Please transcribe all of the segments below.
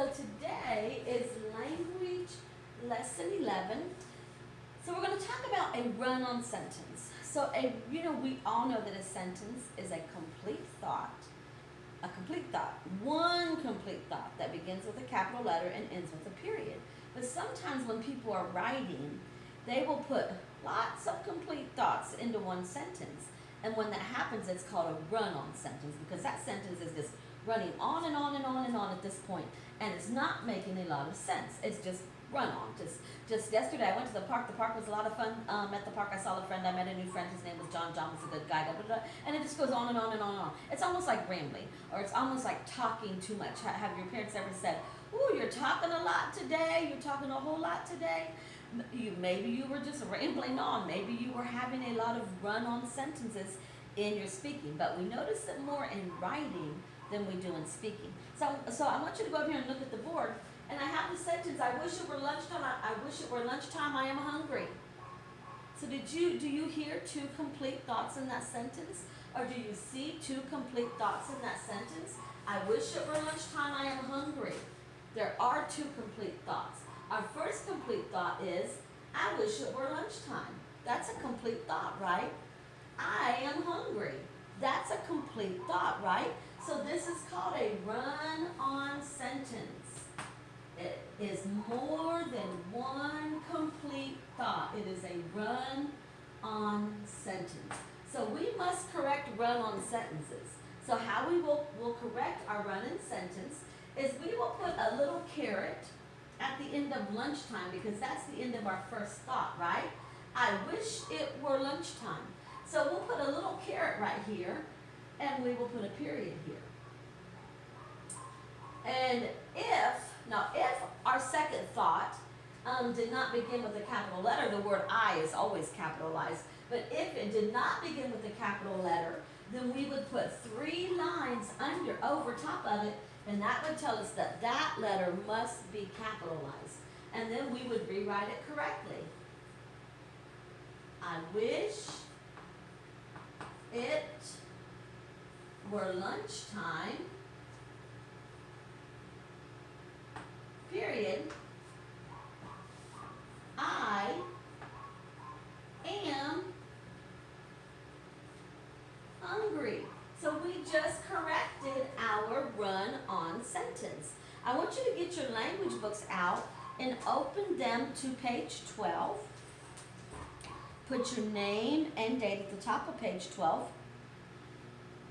So today is language lesson 11. So we're going to talk about a run-on sentence. So we all know that a sentence is a complete thought. A complete thought. One complete thought that begins with a capital letter and ends with a period. But sometimes when people are writing, they will put lots of complete thoughts into one sentence. And when that happens, it's called a run-on sentence because that sentence is just running on and on and on and on at this point, and it's not making a lot of sense. It's just run on. Just yesterday, I went to the park. The park was a lot of fun. At the park, I saw a friend. I met a new friend. His name was John. John was a good guy. And it just goes on and on and on and on. It's almost like rambling, or it's almost like talking too much. Have your parents ever said, "Ooh, you're talking a lot today. You're talking a whole lot today"? Maybe you were just rambling on. Maybe you were having a lot of run-on sentences in your speaking. But we notice it more in writing than we do in speaking. So I want you to go up here and look at the board. And I have the sentence, I wish it were lunchtime. I wish it were lunchtime. I am hungry. So do you hear two complete thoughts in that sentence? Or do you see two complete thoughts in that sentence? I wish it were lunchtime. I am hungry. There are two complete thoughts. Our first complete thought is, I wish it were lunchtime. That's a complete thought, right? I am hungry. That's a complete thought, right? So this is called a run-on sentence. It is more than one complete thought. It is a run-on sentence. So we must correct run-on sentences. So how we will correct our run-on sentence is we will put a little caret at the end of lunchtime because that's the end of our first thought, right? I wish it were lunchtime. So we'll put a little caret right here, and we will put a period here. And if our second thought did not begin with a capital letter, the word I is always capitalized, but if it did not begin with a capital letter, then we would put 3 lines over top of it, and that would tell us that that letter must be capitalized. And then we would rewrite it correctly. I wish it were lunchtime, period. I am hungry. So we just corrected our run-on sentence. I want you to get your language books out and open them to page 12. Put your name and date at the top of page 12.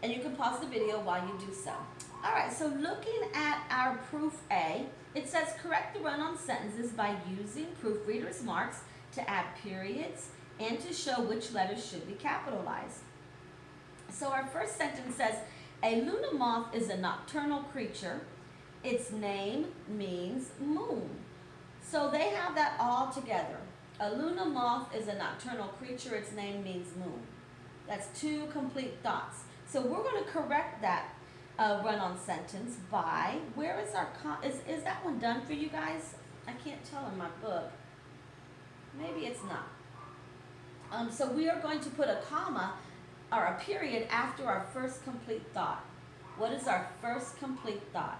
And you can pause the video while you do so. All right, so looking at our proof A, it says correct the run-on sentences by using proofreader's marks to add periods and to show which letters should be capitalized. So our first sentence says, a Luna moth is a nocturnal creature. Its name means moon. So they have that all together. A Luna moth is a nocturnal creature. Its name means moon. That's two complete thoughts. So we're going to correct that run-on sentence by, where is our, is that one done for you guys? I can't tell in my book. Maybe it's not. So we are going to put a comma or a period after our first complete thought. What is our first complete thought?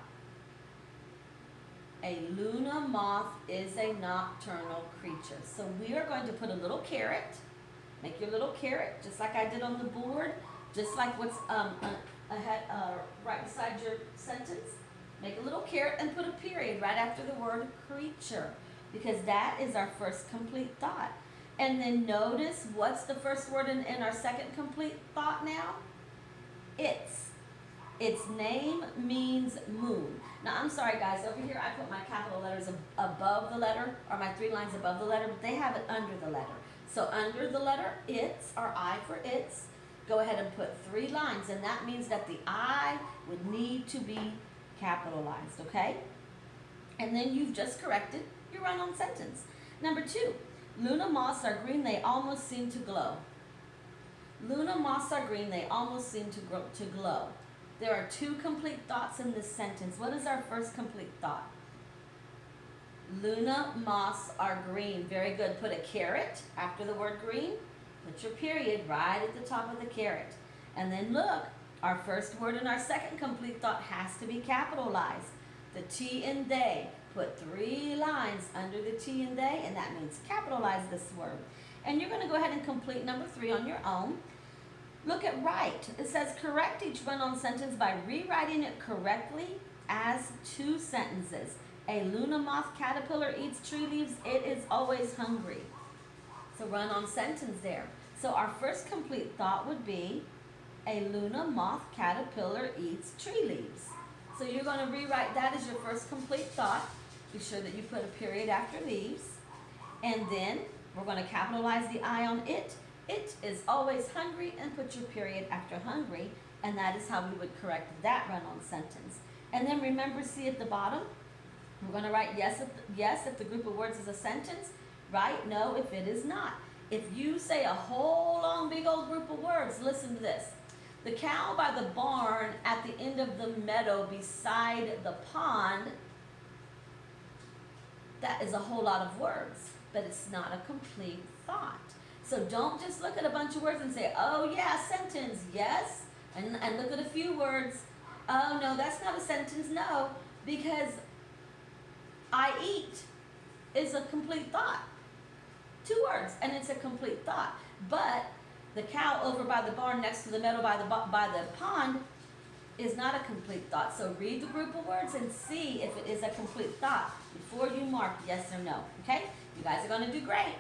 A Luna moth is a nocturnal creature. So we are going to put a little caret. Make your little caret, just like I did on the board, just like what's right beside your sentence. Make a little caret and put a period right after the word creature, because that is our first complete thought. And then notice what's the first word in our second complete thought now? Its name means moon. Now, I'm sorry, guys. Over here, I put my capital letters above the letter, or my 3 lines above the letter, but they have it under the letter. So under the letter its, or I for its, go ahead and put 3 lines, and that means that the I would need to be capitalized, okay? And then you've just corrected your run-on sentence. Number 2, Luna moths are green, they almost seem to glow. Luna moths are green, they almost seem to glow. There are 2 complete thoughts in this sentence. What is our first complete thought? Luna moths are green. Very good. Put a caret after the word green. Put your period right at the top of the caret. And then look, our first word in our second complete thought has to be capitalized. The T in they. Put 3 lines under the T in they, and that means capitalize this word. And you're going to go ahead and complete number 3 on your own. Look at right. It says correct each run-on sentence by rewriting it correctly as 2 sentences. A Luna moth caterpillar eats tree leaves. It is always hungry. So run-on sentence there. So our first complete thought would be, a Luna moth caterpillar eats tree leaves. So you're going to rewrite that as your first complete thought. Be sure that you put a period after leaves. And then we're going to capitalize the I on it. It is always hungry, and put your period after hungry. And that is how we would correct that run-on sentence. And then remember, see at the bottom, we're going to write yes if the group of words is a sentence, right? No if it is not. If you say a whole long big old group of words, listen to this. The cow by the barn at the end of the meadow beside the pond, that is a whole lot of words, but it's not a complete thought. So don't just look at a bunch of words and say, oh yeah, sentence, yes, and look at a few words. Oh no, that's not a sentence, no, because I eat is a complete thought. 2 words, and it's a complete thought. But the cow over by the barn next to the meadow by the pond is not a complete thought. So read the group of words and see if it is a complete thought before you mark yes or no. Okay? You guys are going to do great.